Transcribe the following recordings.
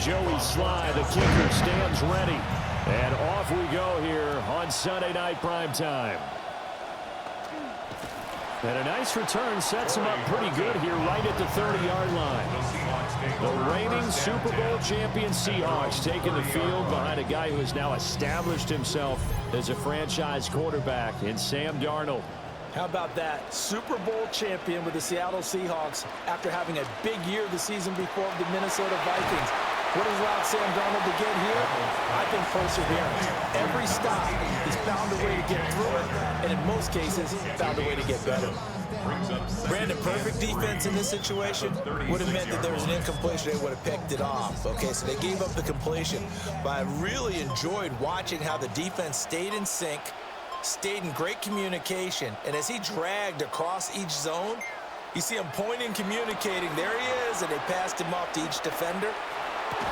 Joey Sly, the kicker, stands ready. And off we go here on Sunday Night Primetime. And a nice return sets him up pretty good here right at the 30-yard line. The reigning Super Bowl champion Seahawks taking the field behind a guy who has now established himself as a franchise quarterback in Sam Darnold. How about that? Super Bowl champion with the Seattle Seahawks after having a big year the season before with the Minnesota Vikings. What has allowed Sam Darnold to get here? I think perseverance. Every stop, he's found a way to get through it, and in most cases, found a way to get better. Brandon, perfect defense in this situation would have meant that there was an incompletion. They would have picked it off. Okay, so they gave up the completion. But I really enjoyed watching how the defense stayed in sync, stayed in great communication, and as he dragged across each zone, you see him pointing, communicating. There he is, and they passed him off to each defender.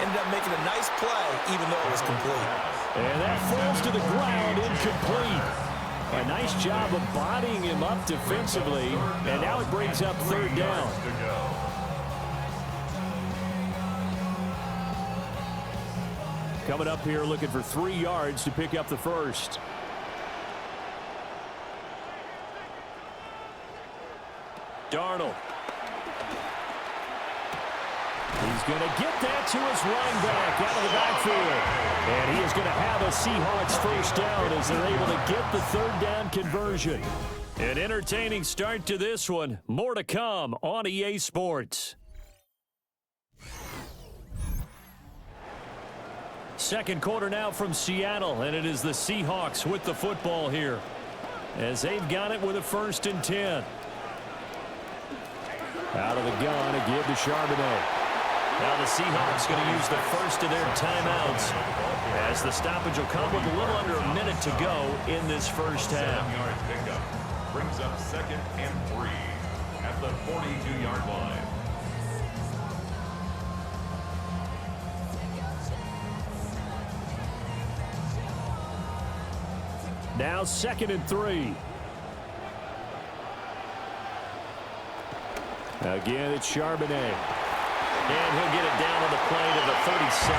Ended up making a nice play, even though it was complete. And that falls to the ground, incomplete. A nice job of bodying him up defensively, and now it brings up third down. Coming up here looking for 3 yards to pick up the first. Darnold. He's going to get that to his running back out of the backfield. And he is going to have a Seahawks first down as they're able to get the third down conversion. An entertaining start to this one. More to come on EA Sports. Second quarter now from Seattle, and it is the Seahawks with the football here as they've got it with a 1st and 10. Out of the gun, a give to Charbonnet. Now the Seahawks going to use the first of their timeouts as the stoppage will come with a little under a minute to go in this first half. 7-yard pickup brings up 2nd and 3 at the 42-yard line. Now 2nd and 3. Again, it's Charbonnet. And he'll get it down on the play to the 37.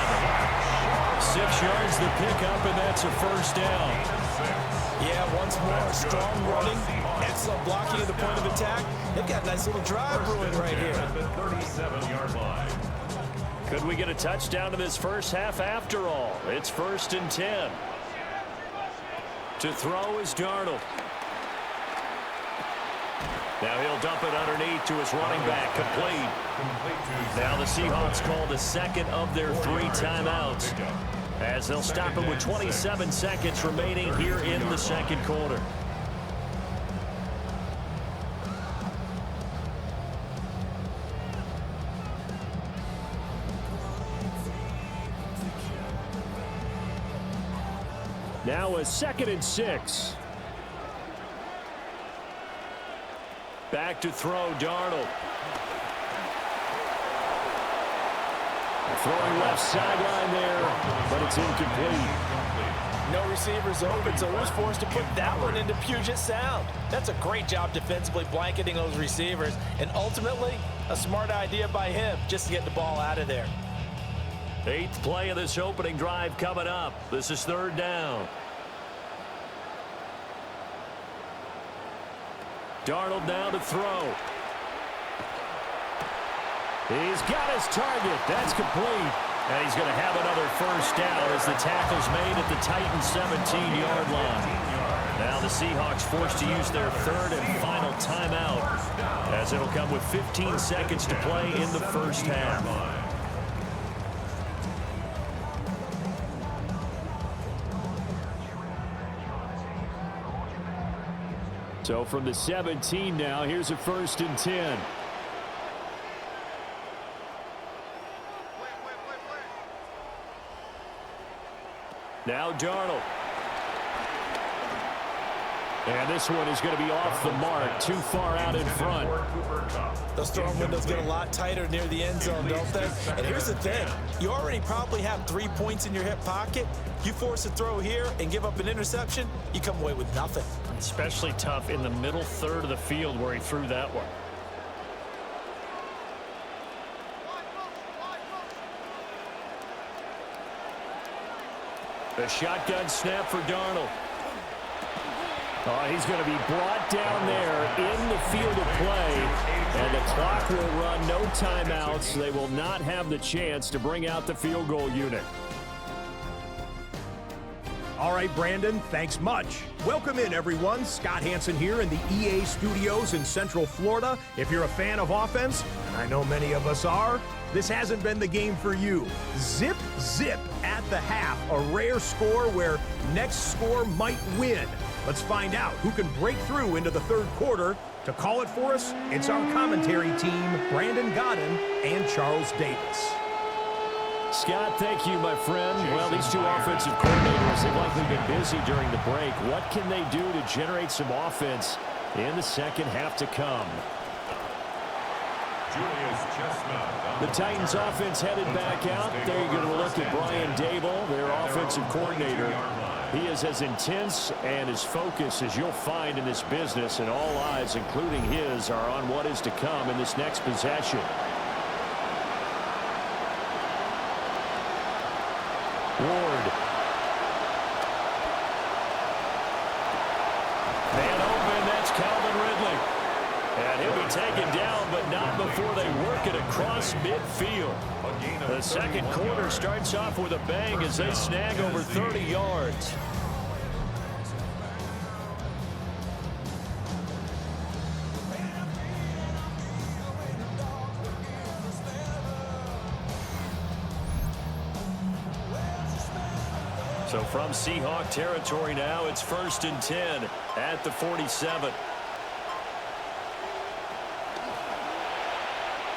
6 yards the pickup, and that's a first down. Yeah, once more, strong running, excellent blocking at the point of attack. They've got a nice little drive brewing right here. At the 37-yard line. Could we get a touchdown in this first half after all? It's 1st and 10. To throw is Darnold. Now he'll dump it underneath to his running back, complete. Now the Seahawks call the second of their 3 timeouts as they'll stop it with 27 seconds remaining here in the second quarter. Now a 2nd and 6. Back to throw, Darnold. Throwing left sideline there, but it's incomplete. No receivers open, so he's forced to put that one into Puget Sound. That's a great job defensively blanketing those receivers, and ultimately, a smart idea by him just to get the ball out of there. 8th play of this opening drive coming up. This is 3rd down. Darnold now to throw. He's got his target. That's complete. And he's going to have another first down as the tackle's made at the Titans' 17-yard line. Now the Seahawks forced to use their 3rd and final timeout as it'll come with 15 seconds to play in the first half. So from the 17 now, here's a 1st and 10. Now Darnold. And this one is going to be off the mark, too far out in front. Those throwing windows get a lot tighter near the end zone, don't they? And here's the thing. You already probably have 3 points in your hip pocket. You force a throw here and give up an interception, you come away with nothing. Especially tough in the middle third of the field where he threw that one. The shotgun snap for Darnold. Oh, he's going to be brought down there in the field of play, and the clock will run, no timeouts. They will not have the chance to bring out the field goal unit. All right, Brandon, thanks much. Welcome in, everyone. Scott Hansen here in the EA studios in Central Florida. If you're a fan of offense, and I know many of us are, this hasn't been the game for you. Zip, zip at the half, a rare score where next score might win. Let's find out who can break through into the third quarter. To call it for us, it's our commentary team, Brandon Godden and Charles Davis. Scott, thank you, my friend. Well, these two offensive coordinators have likely been busy during the break. What can they do to generate some offense in the second half to come? The Titans offense headed back out. There you're going to look at Brian Dable, their offensive coordinator. He is as intense and as focused as you'll find in this business, and all eyes, including his, are on what is to come in this next possession. Ward. Man open, that's Calvin Ridley. And he'll be taken down, but not before they work it across midfield. The second quarter starts off with a bang as they snag over 30 yards. So from Seahawk territory now, it's 1st and 10 at the 47.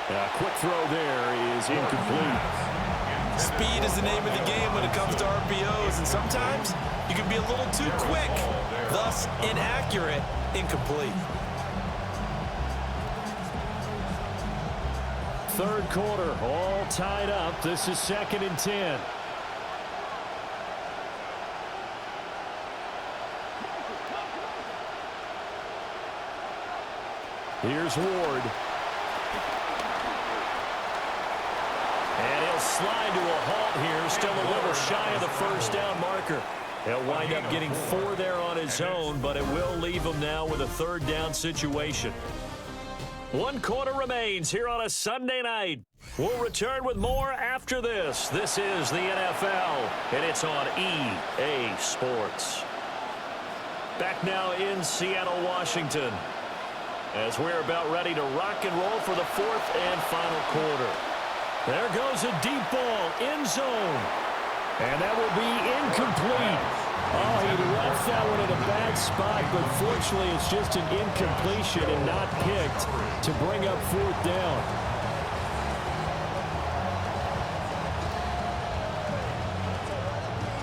A quick throw there is incomplete. Speed is the name of the game when it comes to RPOs, and sometimes you can be a little too quick, thus inaccurate, incomplete. Third quarter, all tied up. This is 2nd and 10. Here's Ward. And he'll slide to a halt here, still a little shy of the first down marker. He'll wind up getting 4 there on his own, but it will leave him now with a 3rd down situation. 1 quarter remains here on a Sunday night. We'll return with more after this. This is the NFL, and it's on EA Sports. Back now in Seattle, Washington, as we're about ready to rock and roll for the 4th and final quarter. There goes a deep ball, end zone. And that will be incomplete. Oh, he left that one in a bad spot, but fortunately it's just an incompletion and not picked to bring up 4th down.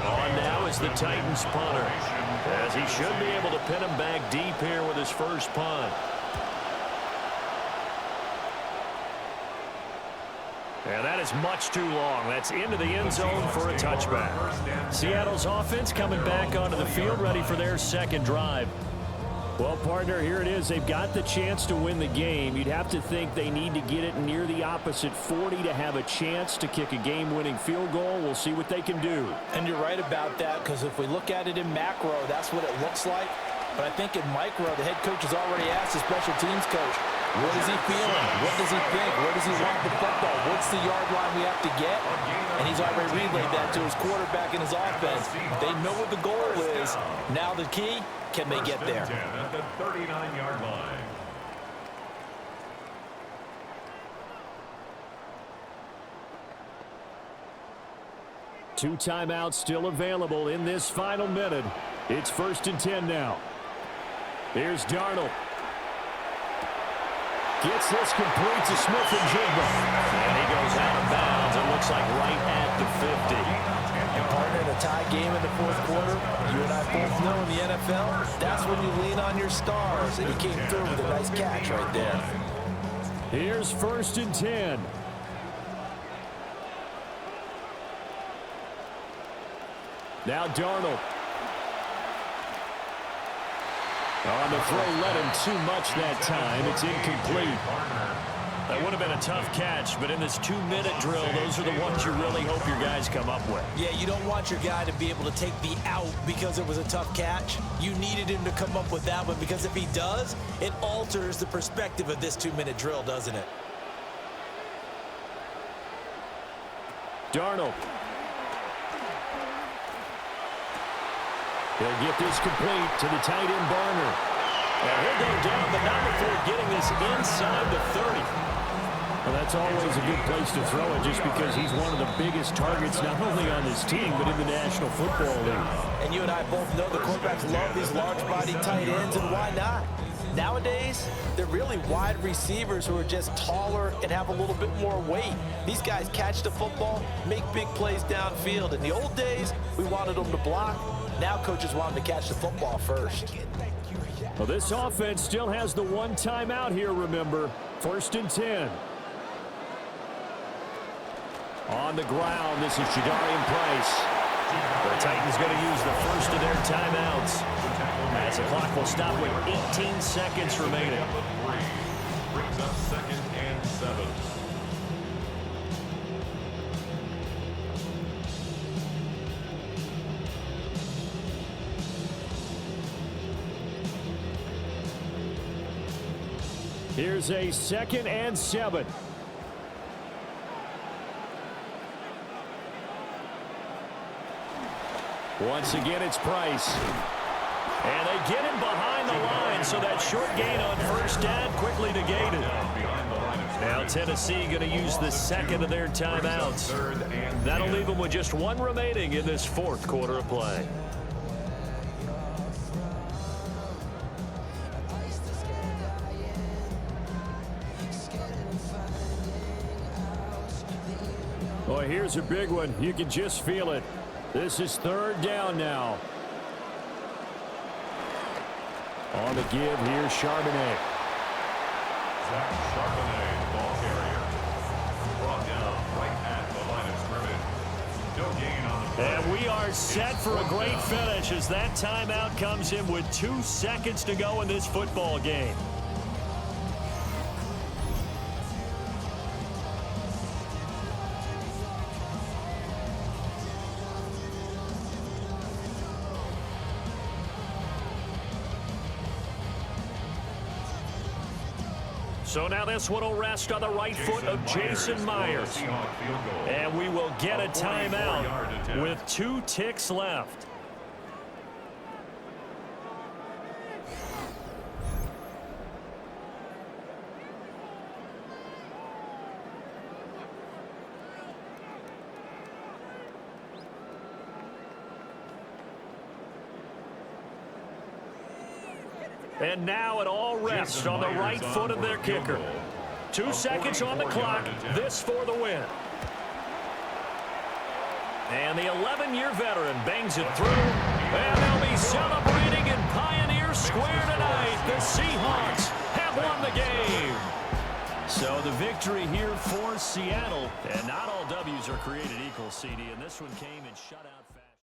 On now is the Titans punter, as he should be able to pin him back deep here with his first punt. And that is much too long. That's into the end zone for a touchback. Seattle's offense coming back onto the field, ready for their second drive. Well, partner, here it is. They've got the chance to win the game. You'd have to think they need to get it near the opposite 40 to have a chance to kick a game-winning field goal. We'll see what they can do. And you're right about that, because if we look at it in macro, that's what it looks like. But I think in micro, the head coach has already asked the special teams coach, what is he feeling? What does he think? Where does he want the football? What's the yard line we have to get? And he's already relayed that to his quarterback and his offense. They know what the goal is. Now the key, can they get there? At the 39-yard line. Two timeouts still available in this final minute. It's 1st and 10 now. Here's Darnold. Gets this complete to Smith-Njigba. And he goes out of bounds. It looks like right at the 50. And partner, in a tie game in the 4th quarter, you and I both know in the NFL, that's when you lean on your stars. And he came through with a nice catch right there. Here's 1st and 10. Now Darnold. On the throw, led him too much that time. It's incomplete. That would have been a tough catch, but in this 2-minute drill, those are the ones you really hope your guys come up with. Yeah, you don't want your guy to be able to take the out because it was a tough catch. You needed him to come up with that one, because if he does, it alters the perspective of this 2-minute drill, doesn't it? Darnold. He'll get this complete to the tight end Barner. And he'll go down, but not before getting this inside the 30. Well, that's always a good place to throw it, just because he's one of the biggest targets, not only on this team, but in the National Football League. And you and I both know the quarterbacks love these large-body tight ends, and why not? Nowadays, they're really wide receivers who are just taller and have a little bit more weight. These guys catch the football, make big plays downfield. In the old days, we wanted them to block. Now coaches want them to catch the football first. Well, this offense still has the one timeout here, remember. 1st and 10. On the ground, this is Jadarian Price. The Titans going to use the first of their timeouts, as the clock will stop with 18 seconds remaining. Brings up 2nd and 7. Here's a 2nd and 7. Once again, it's Price. And they get him behind the line, so that short gain on 1st down quickly negated. Now Tennessee going to use the 2nd of their timeouts. That'll leave them with just 1 remaining in this 4th quarter of play. Well, here's a big one. You can just feel it. This is 3rd down now. On the give here, Charbonnet. Zach Charbonnet, ball carrier. Brought down right at the line of scrimmage. No gain on the play. And we are set for a great finish as that timeout comes in with 2 seconds to go in this football game. So now this one will rest on the right foot of Jason Myers. And we will get a timeout with 2 ticks left. And now it all rests on the right foot of their kicker. 2 seconds on the clock. This for the win. And the 11-year veteran bangs it through. And they'll be celebrating in Pioneer Square tonight. The Seahawks have won the game. So the victory here for Seattle. And not all W's are created equal, CD. And this one came in shutout.